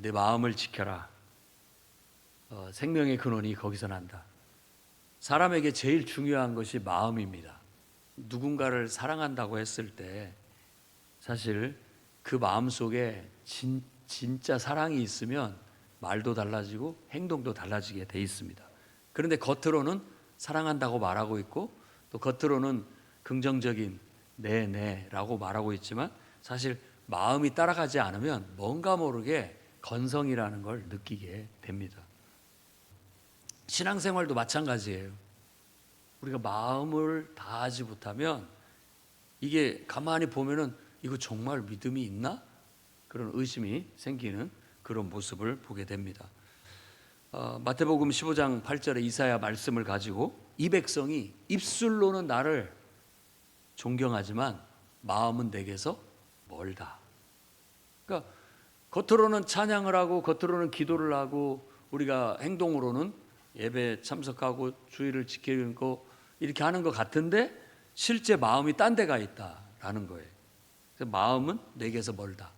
내 마음을 지켜라. 생명의 근원이 거기서 난다. 사람에게 제일 중요한 것이 마음입니다. 누군가를 사랑한다고 했을 때 사실 그 마음 속에 진짜 사랑이 있으면 말도 달라지고 행동도 달라지게 돼 있습니다. 그런데 겉으로는 사랑한다고 말하고 있고 또 겉으로는 긍정적인 네라고 말하고 있지만 사실 마음이 따라가지 않으면 뭔가 모르게 건성이라는 걸 느끼게 됩니다. 신앙생활도 마찬가지예요. 우리가 마음을 다하지 못하면 이게 가만히 보면은 이거 정말 믿음이 있나? 그런 의심이 생기는 그런 모습을 보게 됩니다. 마태복음 15장 8절에 이사야 말씀을 가지고 이 백성이 입술로는 나를 존경하지만 마음은 내게서 멀다. 그러니까 겉으로는 찬양을 하고 겉으로는 기도를 하고 우리가 행동으로는 예배 참석하고 주의를 지키고 이렇게 하는 것 같은데 실제 마음이 딴 데가 있다라는 거예요. 그래서 마음은 내게서 멀다.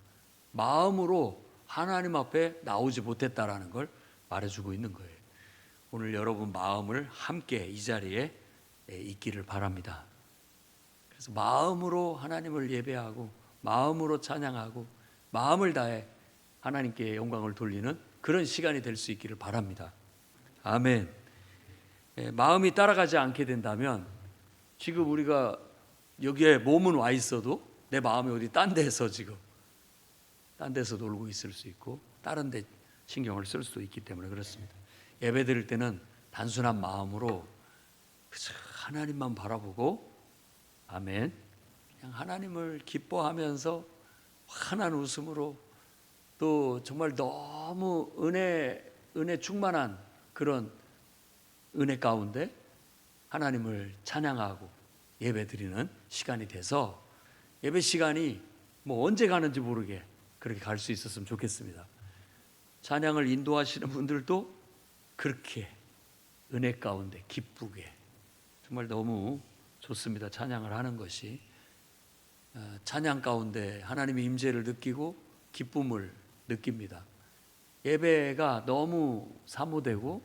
마음으로 하나님 앞에 나오지 못했다라는 걸 말해주고 있는 거예요. 오늘 여러분 마음을 함께 이 자리에 있기를 바랍니다. 그래서 마음으로 하나님을 예배하고 마음으로 찬양하고 마음을 다해 하나님께 영광을 돌리는 그런 시간이 될 수 있기를 바랍니다. 아멘. 마음이 따라가지 않게 된다면 지금 우리가 여기에 몸은 와 있어도 내 마음이 어디 딴 데서 지금 딴 데서 놀고 있을 수 있고 다른 데 신경을 쓸 수도 있기 때문에 그렇습니다. 예배 드릴 때는 단순한 마음으로 그저 하나님만 바라보고 아멘 그냥 하나님을 기뻐하면서 환한 웃음으로 또 정말 너무 은혜 충만한 그런 은혜 가운데 하나님을 찬양하고 예배 드리는 시간이 돼서 예배 시간이 뭐 언제 가는지 모르게 그렇게 갈 수 있었으면 좋겠습니다. 찬양을 인도하시는 분들도 그렇게 은혜 가운데 기쁘게 정말 너무 좋습니다. 찬양을 하는 것이 찬양 가운데 하나님의 임재를 느끼고 기쁨을 느낍니다. 예배가 너무 사모되고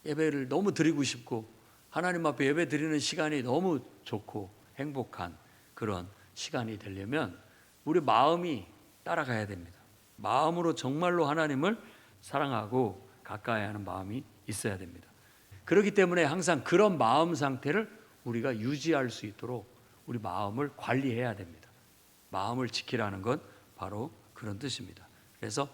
예배를 너무 드리고 싶고 하나님 앞에 예배 드리는 시간이 너무 좋고 행복한 그런 시간이 되려면 우리 마음이 따라가야 됩니다. 마음으로 정말로 하나님을 사랑하고 가까이 하는 마음이 있어야 됩니다. 그렇기 때문에 항상 그런 마음 상태를 우리가 유지할 수 있도록 우리 마음을 관리해야 됩니다. 마음을 지키라는 건 바로 그런 뜻입니다. 그래서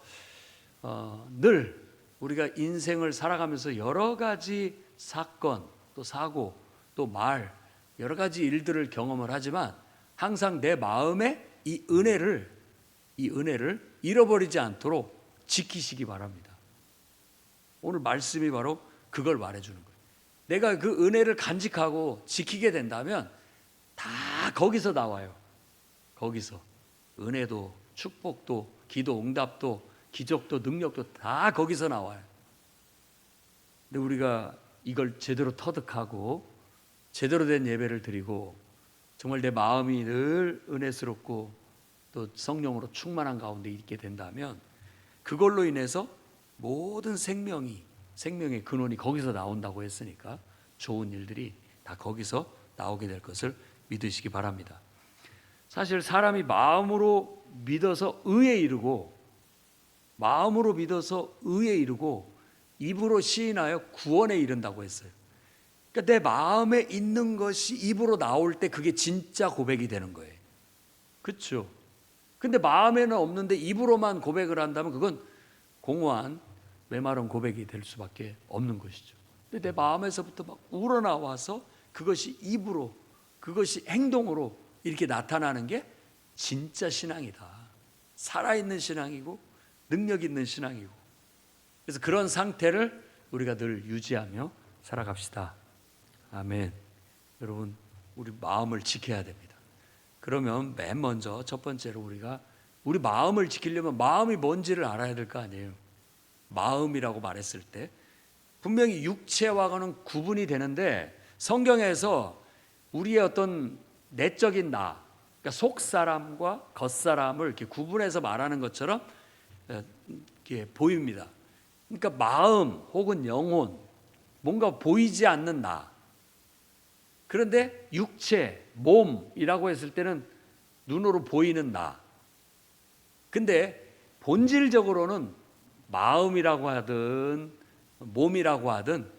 늘 우리가 인생을 살아가면서 여러 가지 사건 또 사고 또 말 여러 가지 일들을 경험을 하지만 항상 내 마음에 이 은혜를 잃어버리지 않도록 지키시기 바랍니다. 오늘 말씀이 바로 그걸 말해주는 거예요. 내가 그 은혜를 간직하고 지키게 된다면 다 거기서 나와요. 거기서 은혜도 축복도 기도 응답도 기적도 능력도 다 거기서 나와요. 근데 우리가 이걸 제대로 터득하고 제대로 된 예배를 드리고 정말 내 마음이 늘 은혜스럽고 또 성령으로 충만한 가운데 있게 된다면 그걸로 인해서 모든 생명의 근원이 거기서 나온다고 했으니까 좋은 일들이 다 거기서 나오게 될 것을 믿으시기 바랍니다. 사실 사람이 마음으로 믿어서 의에 이르고 마음으로 믿어서 의에 이르고 입으로 시인하여 구원에 이른다고 했어요. 그러니까 내 마음에 있는 것이 입으로 나올 때 그게 진짜 고백이 되는 거예요. 그렇죠? 근데 마음에는 없는데 입으로만 고백을 한다면 그건 공허한 메마른 고백이 될 수밖에 없는 것이죠. 근데 내 마음에서부터 막 우러나와서 그것이 입으로 그것이 행동으로 이렇게 나타나는 게 진짜 신앙이다. 살아있는 신앙이고 능력 있는 신앙이고 그래서 그런 상태를 우리가 늘 유지하며 살아갑시다. 아멘. 여러분 우리 마음을 지켜야 됩니다. 그러면 맨 먼저 첫 번째로 우리가 우리 마음을 지키려면 마음이 뭔지를 알아야 될 거 아니에요. 마음이라고 말했을 때 분명히 육체와는 구분이 되는데 성경에서 우리의 어떤 내적인 나, 그러니까 속사람과 겉사람을 이렇게 구분해서 말하는 것처럼 보입니다. 그러니까 마음 혹은 영혼, 뭔가 보이지 않는 나. 그런데 육체, 몸이라고 했을 때는 눈으로 보이는 나. 근데 본질적으로는 마음이라고 하든 몸이라고 하든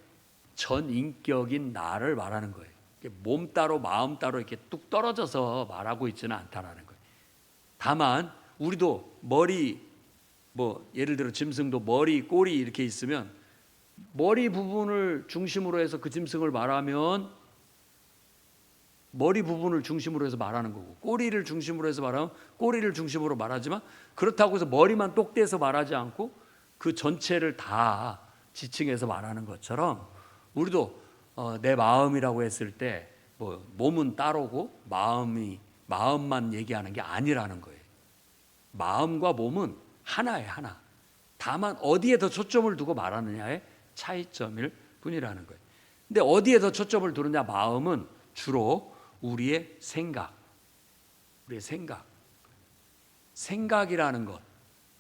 전인격인 나를 말하는 거예요. 몸 따로 마음 따로 이렇게 뚝 떨어져서 말하고 있지는 않다라는 거예요. 다만 우리도 머리, 예를 들어 짐승도 머리, 꼬리 이렇게 있으면 머리 부분을 중심으로 해서 그 짐승을 말하면 머리 부분을 중심으로 해서 말하는 거고, 꼬리를 중심으로 해서 말하면 꼬리를 중심으로 말하지만, 그렇다고 해서 머리만 똑대서 말하지 않고 그 전체를 다 지칭해서 말하는 것처럼 우리도 내 마음이라고 했을 때 몸은 따로고 마음만 얘기하는 게 아니라는 거예요. 마음과 몸은 하나예요, 하나. 다만 어디에 더 초점을 두고 말하느냐의 차이점일 뿐이라는 거예요. 근데 어디에 더 초점을 두느냐? 마음은 주로 우리의 생각이라는 것,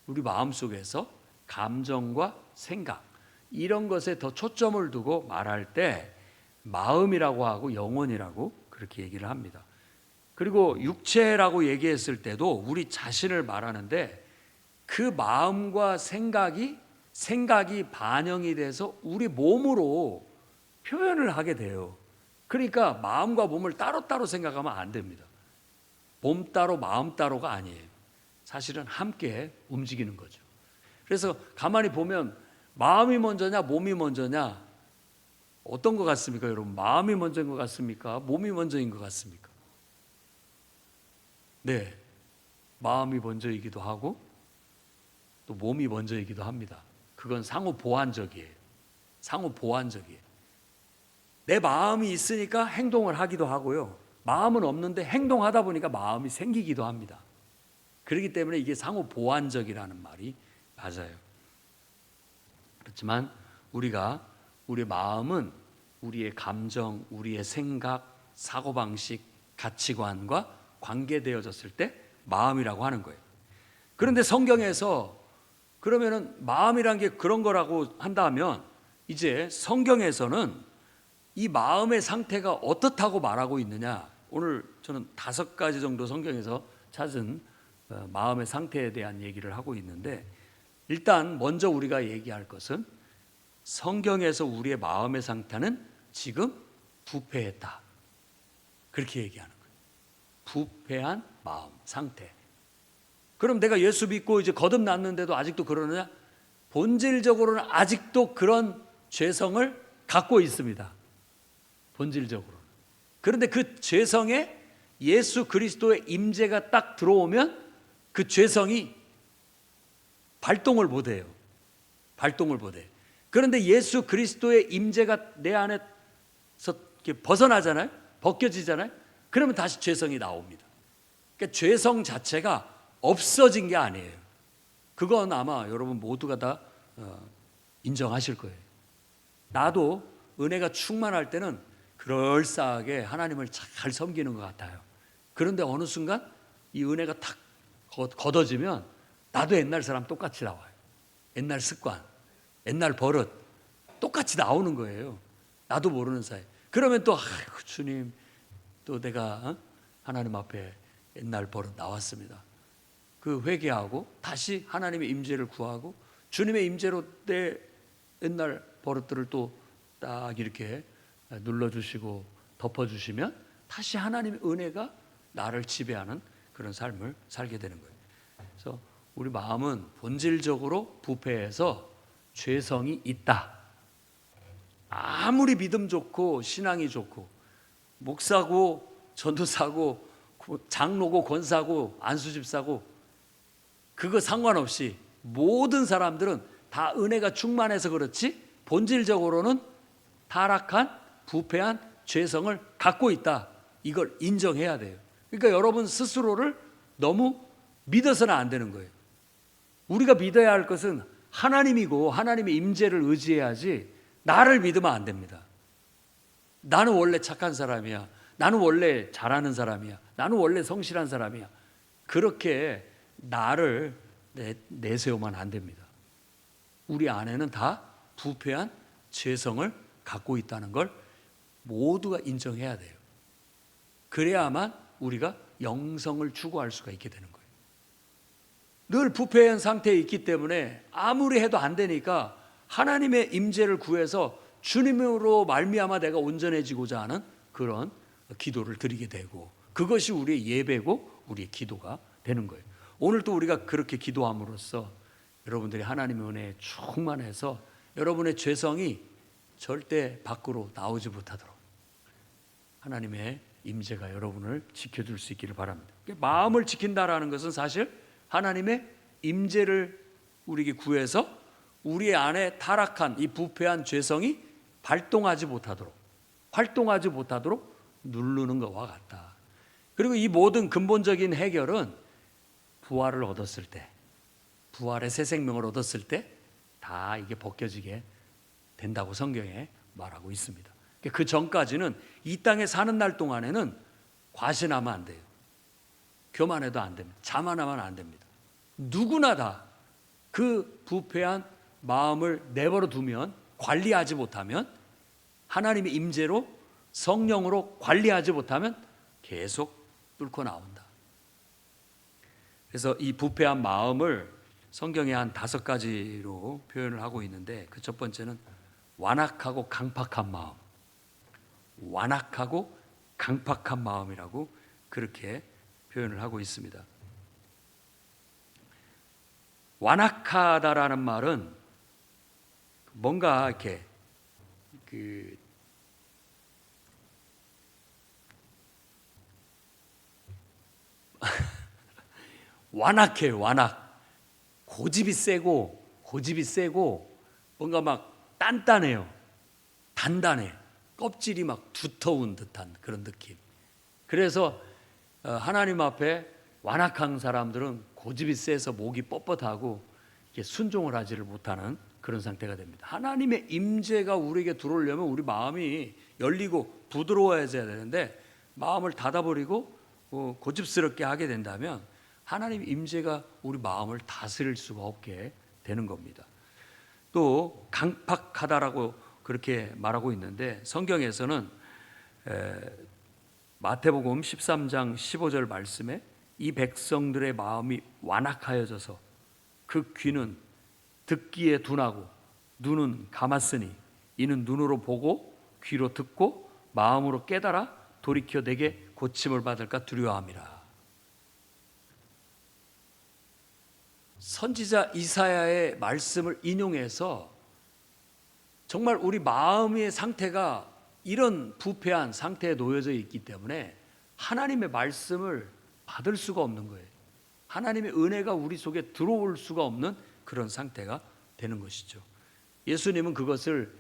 우리 마음속에서 감정과 생각, 이런 것에 더 초점을 두고 말할 때 마음이라고 하고 영혼이라고 그렇게 얘기를 합니다. 그리고 육체라고 얘기했을 때도 우리 자신을 말하는데, 그 마음과 생각이 반영이 돼서 우리 몸으로 표현을 하게 돼요. 그러니까 마음과 몸을 따로따로 생각하면 안 됩니다. 몸 따로 마음 따로가 아니에요. 사실은 함께 움직이는 거죠. 그래서 가만히 보면 마음이 먼저냐 몸이 먼저냐, 어떤 것 같습니까, 여러분? 마음이 먼저인 것 같습니까? 몸이 먼저인 것 같습니까? 네, 마음이 먼저이기도 하고 또 몸이 먼저이기도 합니다. 그건 상호 보완적이에요. 내 마음이 있으니까 행동을 하기도 하고요, 마음은 없는데 행동하다 보니까 마음이 생기기도 합니다. 그렇기 때문에 이게 상호 보완적이라는 말이 맞아요. 그렇지만 우리의 마음은 우리의 감정, 우리의 생각, 사고방식, 가치관과 관계되어졌을 때 마음이라고 하는 거예요. 그런데 성경에서 그러면은 마음이란 게 그런 거라고 한다면, 이제 성경에서는 이 마음의 상태가 어떻다고 말하고 있느냐, 오늘 저는 5가지 정도 성경에서 찾은 마음의 상태에 대한 얘기를 하고 있는데, 일단 먼저 우리가 얘기할 것은 성경에서 우리의 마음의 상태는 지금 부패했다, 그렇게 얘기하는 거예요. 부패한 마음 상태. 그럼 내가 예수 믿고 이제 거듭났는데도 아직도 그러느냐? 본질적으로는 아직도 그런 죄성을 갖고 있습니다. 본질적으로. 그런데 그 죄성에 예수 그리스도의 임재가 딱 들어오면 그 죄성이 발동을 못해요. 그런데 예수 그리스도의 임재가 내 안에서 벗어나잖아요. 벗겨지잖아요. 그러면 다시 죄성이 나옵니다. 그러니까 죄성 자체가 없어진 게 아니에요. 그건 아마 여러분 모두가 다 인정하실 거예요. 나도 은혜가 충만할 때는 그럴싸하게 하나님을 잘 섬기는 것 같아요. 그런데 어느 순간 이 은혜가 탁 걷어지면 나도 옛날 사람 똑같이 나와요. 옛날 습관, 옛날 버릇 똑같이 나오는 거예요. 나도 모르는 사이. 그러면 또 아이고 주님, 또 내가 하나님 앞에 옛날 버릇 나왔습니다. 그 회개하고 다시 하나님의 임재를 구하고 주님의 임재로 내 옛날 버릇들을 또 딱 이렇게 눌러주시고 덮어주시면 다시 하나님의 은혜가 나를 지배하는 그런 삶을 살게 되는 거예요. 그래서 우리 마음은 본질적으로 부패해서 죄성이 있다. 아무리 믿음 좋고 신앙이 좋고 목사고 전도사고 장로고 권사고 안수집사고 그거 상관없이 모든 사람들은 다 은혜가 충만해서 그렇지 본질적으로는 타락한 부패한 죄성을 갖고 있다. 이걸 인정해야 돼요. 그러니까 여러분 스스로를 너무 믿어서는 안 되는 거예요. 우리가 믿어야 할 것은 하나님이고 하나님의 임재를 의지해야지 나를 믿으면 안 됩니다. 나는 원래 착한 사람이야. 나는 원래 잘하는 사람이야. 나는 원래 성실한 사람이야. 그렇게 나를 내세우면 안 됩니다. 우리 안에는 다 부패한 죄성을 갖고 있다는 걸 모두가 인정해야 돼요. 그래야만 우리가 영성을 추구할 수가 있게 되는 거예요. 늘 부패한 상태에 있기 때문에 아무리 해도 안 되니까 하나님의 임재를 구해서 주님으로 말미암아 내가 온전해지고자 하는 그런 기도를 드리게 되고, 그것이 우리의 예배고 우리의 기도가 되는 거예요. 오늘도 우리가 그렇게 기도함으로써 여러분들이 하나님의 은혜에 충만해서 여러분의 죄성이 절대 밖으로 나오지 못하도록 하나님의 임재가 여러분을 지켜줄 수 있기를 바랍니다. 마음을 지킨다라는 것은 사실 하나님의 임재를 우리에게 구해서 우리 안에 타락한 이 부패한 죄성이 활동하지 못하도록 누르는 것과 같다. 그리고 이 모든 근본적인 해결은 부활을 얻었을 때, 부활의 새 생명을 얻었을 때 다 이게 벗겨지게 된다고 성경에 말하고 있습니다. 그 전까지는 이 땅에 사는 날 동안에는 과신하면 안 돼요. 교만해도 안 됩니다. 자만하면 안 됩니다. 누구나 다 그 부패한 마음을 내버려 두면, 관리하지 못하면, 하나님의 임재로 성령으로 관리하지 못하면 계속 뚫고 나온다. 그래서 이 부패한 마음을 성경에 한 5가지로 표현을 하고 있는데, 그 첫 번째는 완악하고 강팍한 마음, 완악하고 강팍한 마음이라고 그렇게 표현을 하고 있습니다. 완악하다라는 말은 뭔가 이렇게 완악해요. 완악. 고집이 세고 뭔가 막 단단해요. 단단해. 껍질이 막 두터운 듯한 그런 느낌. 그래서 하나님 앞에 완악한 사람들은 고집이 세서 목이 뻣뻣하고 순종을 하지를 못하는 그런 상태가 됩니다. 하나님의 임재가 우리에게 들어오려면 우리 마음이 열리고 부드러워야 되는데, 마음을 닫아버리고 고집스럽게 하게 된다면 하나님의 임재가 우리 마음을 다스릴 수가 없게 되는 겁니다. 또 강팍하다라고 그렇게 말하고 있는데, 성경에서는 마태복음 13장 15절 말씀에 이 백성들의 마음이 완악하여져서 그 귀는 듣기에 둔하고 눈은 감았으니 이는 눈으로 보고 귀로 듣고 마음으로 깨달아 돌이켜 내게 고침을 받을까 두려워함이라. 선지자 이사야의 말씀을 인용해서 정말 우리 마음의 상태가 이런 부패한 상태에 놓여져 있기 때문에 하나님의 말씀을 받을 수가 없는 거예요. 하나님의 은혜가 우리 속에 들어올 수가 없는 그런 상태가 되는 것이죠. 예수님은 그것을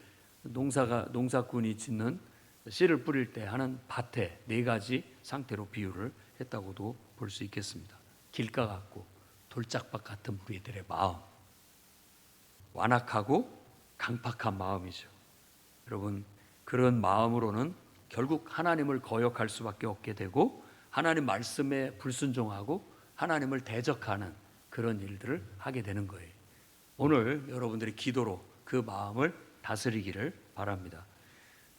농사꾼이 짓는 씨를 뿌릴 때 하는 밭의 4가지 상태로 비유를 했다고도 볼 수 있겠습니다. 길가 같고 돌짝밭 같은 우리들의 마음, 완악하고 강팍한 마음이죠. 여러분, 그런 마음으로는 결국 하나님을 거역할 수밖에 없게 되고 하나님 말씀에 불순종하고 하나님을 대적하는 그런 일들을 하게 되는 거예요. 오늘 여러분들이 기도로 그 마음을 다스리기를 바랍니다.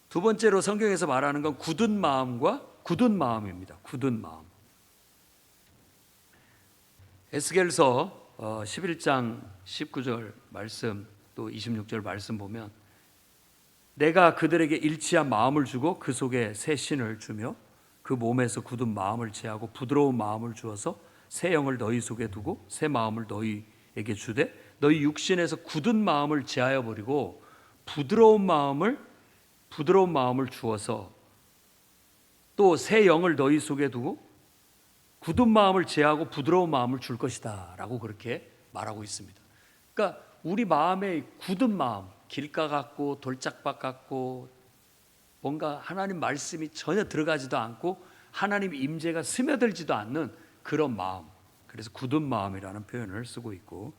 두 번째로 성경에서 말하는 건 굳은 마음과 굳은 마음입니다. 굳은 마음. 에스겔서 11장 19절 말씀 또 26절 말씀 보면, 내가 그들에게 일치한 마음을 주고 그 속에 새 신을 주며 그 몸에서 굳은 마음을 제하고 부드러운 마음을 주어서 새 영을 너희 속에 두고 새 마음을 너희에게 주되 너희 육신에서 굳은 마음을 제하여 버리고 부드러운 마음을 주어서 또 새 영을 너희 속에 두고 굳은 마음을 제하고 부드러운 마음을 줄 것이다 라고 그렇게 말하고 있습니다. 그러니까 우리 마음의 굳은 마음, 길가 같고 돌짝밭 같고 뭔가 하나님 말씀이 전혀 들어가지도 않고 하나님 임재가 스며들지도 않는 그런 마음, 그래서 굳은 마음이라는 표현을 쓰고 있고,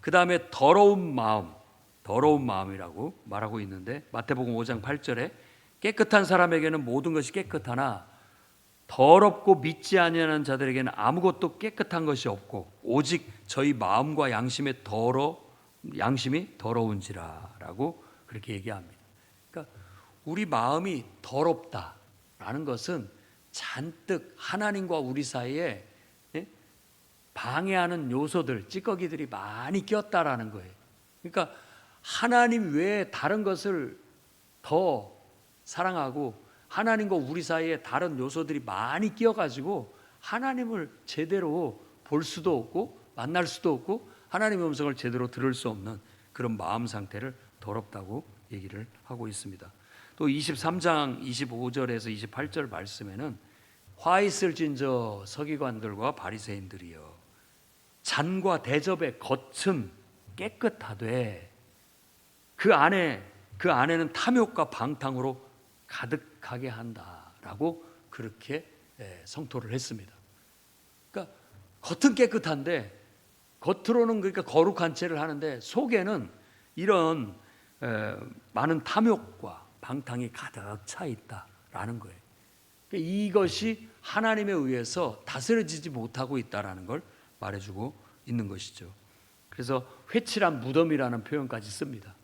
그 다음에 더러운 마음이라고 말하고 있는데, 마태복음 5장 8절에 깨끗한 사람에게는 모든 것이 깨끗하나 더럽고 믿지 아니하는 자들에게는 아무것도 깨끗한 것이 없고 오직 저희 마음과 양심의 더러움이 양심이 더러운지라라고 그렇게 얘기합니다. 그러니까 우리 마음이 더럽다라는 것은 잔뜩 하나님과 우리 사이에 방해하는 요소들, 찌꺼기들이 많이 꼈다라는 거예요. 그러니까 하나님 외에 다른 것을 더 사랑하고 하나님과 우리 사이에 다른 요소들이 많이 끼어가지고 하나님을 제대로 볼 수도 없고 만날 수도 없고 하나님의 음성을 제대로 들을 수 없는 그런 마음 상태를 더럽다고 얘기를 하고 있습니다. 또 23장 25절에서 28절 말씀에는 화 있을진저 서기관들과 바리새인들이여 잔과 대접의 겉은 깨끗하되 그 안에는 탐욕과 방탕으로 가득하게 한다라고 그렇게 성토를 했습니다. 그러니까 겉은 깨끗한데 겉으로는 그러니까 거룩한 채를 하는데 속에는 이런 많은 탐욕과 방탕이 가득 차 있다라는 거예요. 그러니까 이것이 하나님에 의해서 다스려지지 못하고 있다라는 걸 말해주고 있는 것이죠. 그래서 회칠한 무덤이라는 표현까지 씁니다.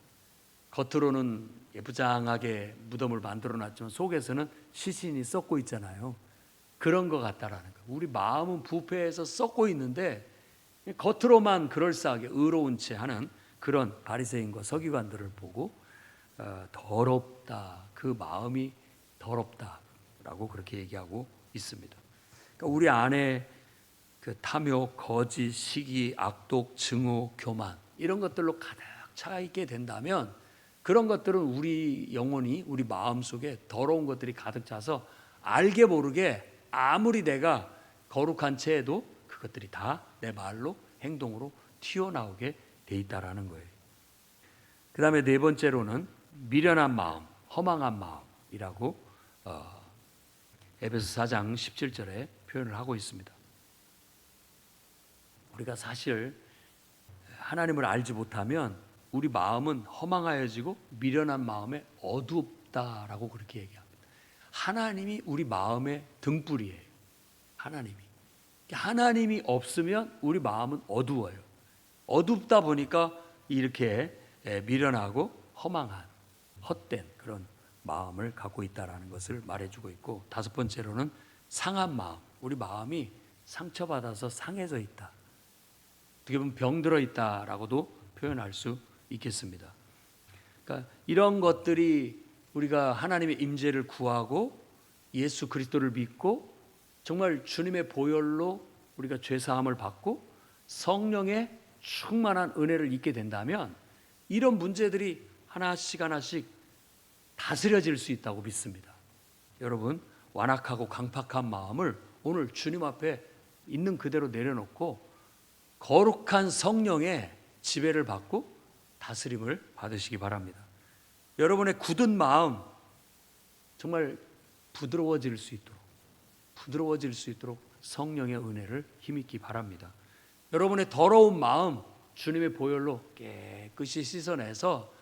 겉으로는 예쁘장하게 무덤을 만들어놨지만 속에서는 시신이 썩고 있잖아요. 그런 것 같다라는 거예요. 우리 마음은 부패해서 썩고 있는데 겉으로만 그럴싸하게 의로운 채 하는 그런 바리새인과 서기관들을 보고 더럽다, 그 마음이 더럽다라고 그렇게 얘기하고 있습니다. 그러니까 우리 안에 그 탐욕, 거짓, 시기, 악독, 증오, 교만 이런 것들로 가득 차 있게 된다면 그런 것들은 우리 영혼이 우리 마음 속에 더러운 것들이 가득 차서 알게 모르게 아무리 내가 거룩한 채 해도 그것들이 다 내 말로 행동으로 튀어나오게 돼 있다라는 거예요. 그 다음에 네 번째로는 미련한 마음, 허망한 마음이라고 에베소 4장 17절에 표현을 하고 있습니다. 우리가 사실 하나님을 알지 못하면 우리 마음은 허망하여지고 미련한 마음에 어둡다라고 그렇게 얘기합니다. 하나님이 우리 마음의 등불이에요. 하나님이 없으면 우리 마음은 어두워요. 어둡다 보니까 이렇게 미련하고 허망한 헛된 그런 마음을 갖고 있다라는 것을 말해주고 있고, 다섯 번째로는 상한 마음, 우리 마음이 상처받아서 상해져 있다, 어떻게 보면 병들어 있다라고도 표현할 수 있겠습니다. 그러니까 이런 것들이 우리가 하나님의 임재를 구하고 예수 그리스도를 믿고 정말 주님의 보혈로 우리가 죄 사함을 받고 성령의 충만한 은혜를 입게 된다면 이런 문제들이 하나씩 하나씩 다스려질 수 있다고 믿습니다. 여러분, 완악하고 강팍한 마음을 오늘 주님 앞에 있는 그대로 내려놓고 거룩한 성령의 지배를 받고 다스림을 받으시기 바랍니다. 여러분의 굳은 마음 정말 부드러워질 수 있도록 성령의 은혜를 힘입기 바랍니다. 여러분의 더러운 마음 주님의 보혈로 깨끗이 씻어내서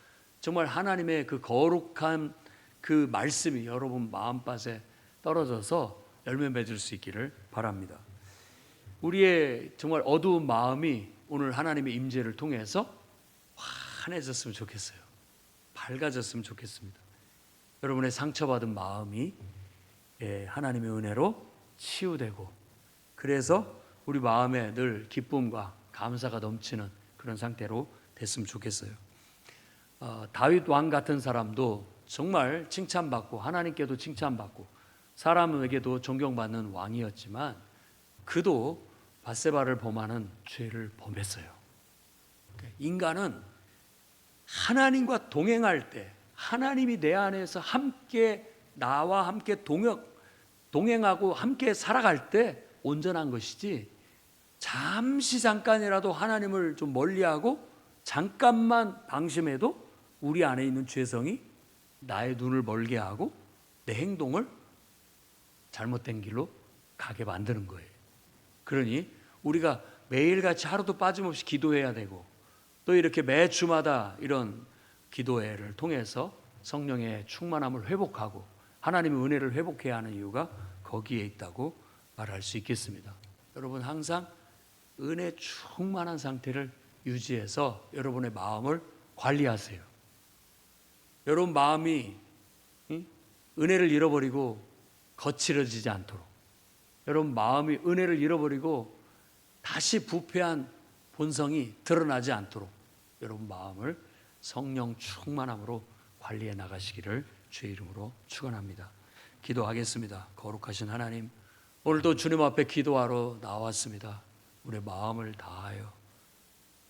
정말 하나님의 그 거룩한 그 말씀이 여러분 마음밭에 떨어져서 열매 맺을 수 있기를 바랍니다. 우리의 정말 어두운 마음이 오늘 하나님의 임재를 통해서 환해졌으면 좋겠어요. 밝아졌으면 좋겠습니다. 여러분의 상처받은 마음이 하나님의 은혜로 치유되고, 그래서 우리 마음에 늘 기쁨과 감사가 넘치는 그런 상태로 됐으면 좋겠어요. 다윗 왕 같은 사람도 정말 칭찬받고 하나님께도 칭찬받고 사람에게도 존경받는 왕이었지만 그도 밧세바를 범하는 죄를 범했어요. 인간은 하나님과 동행할 때, 하나님이 내 안에서 함께 나와 함께 동행하고 함께 살아갈 때 온전한 것이지, 잠깐이라도 하나님을 좀 멀리하고 잠깐만 방심해도 우리 안에 있는 죄성이 나의 눈을 멀게 하고 내 행동을 잘못된 길로 가게 만드는 거예요. 그러니 우리가 매일같이 하루도 빠짐없이 기도해야 되고, 또 이렇게 매 주마다 이런 기도회를 통해서 성령의 충만함을 회복하고 하나님의 은혜를 회복해야 하는 이유가 거기에 있다고 말할 수 있겠습니다. 여러분, 항상 은혜 충만한 상태를 유지해서 여러분의 마음을 관리하세요. 여러분 마음이 은혜를 잃어버리고 거칠어지지 않도록, 여러분 마음이 은혜를 잃어버리고 다시 부패한 본성이 드러나지 않도록 여러분 마음을 성령 충만함으로 관리해 나가시기를 주의 이름으로 축원합니다. 기도하겠습니다. 거룩하신 하나님, 오늘도 주님 앞에 기도하러 나왔습니다. 우리의 마음을 다하여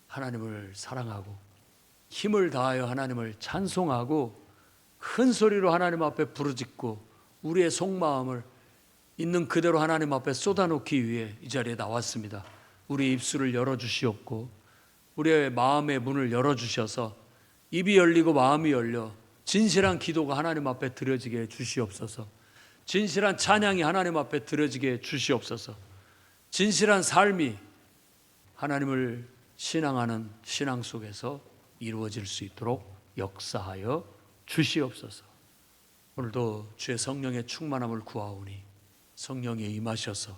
하나님을 사랑하고 힘을 다하여 하나님을 찬송하고 큰 소리로 하나님 앞에 부르짖고 우리의 속마음을 있는 그대로 하나님 앞에 쏟아놓기 위해 이 자리에 나왔습니다. 우리의 입술을 열어주시옵고 우리의 마음의 문을 열어주셔서 입이 열리고 마음이 열려 진실한 기도가 하나님 앞에 드려지게 주시옵소서. 진실한 찬양이 하나님 앞에 드려지게 주시옵소서. 진실한 삶이 하나님을 신앙하는 신앙 속에서 이루어질 수 있도록 역사하여 주시옵소서. 오늘도 주의 성령의 충만함을 구하오니 성령이 임하셔서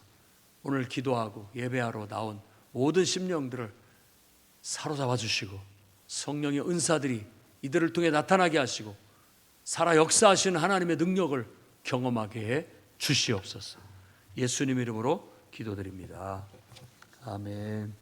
오늘 기도하고 예배하러 나온 모든 심령들을 사로잡아 주시고 성령의 은사들이 이들을 통해 나타나게 하시고 살아 역사하시는 하나님의 능력을 경험하게 해 주시옵소서. 예수님 이름으로 기도드립니다. 아멘.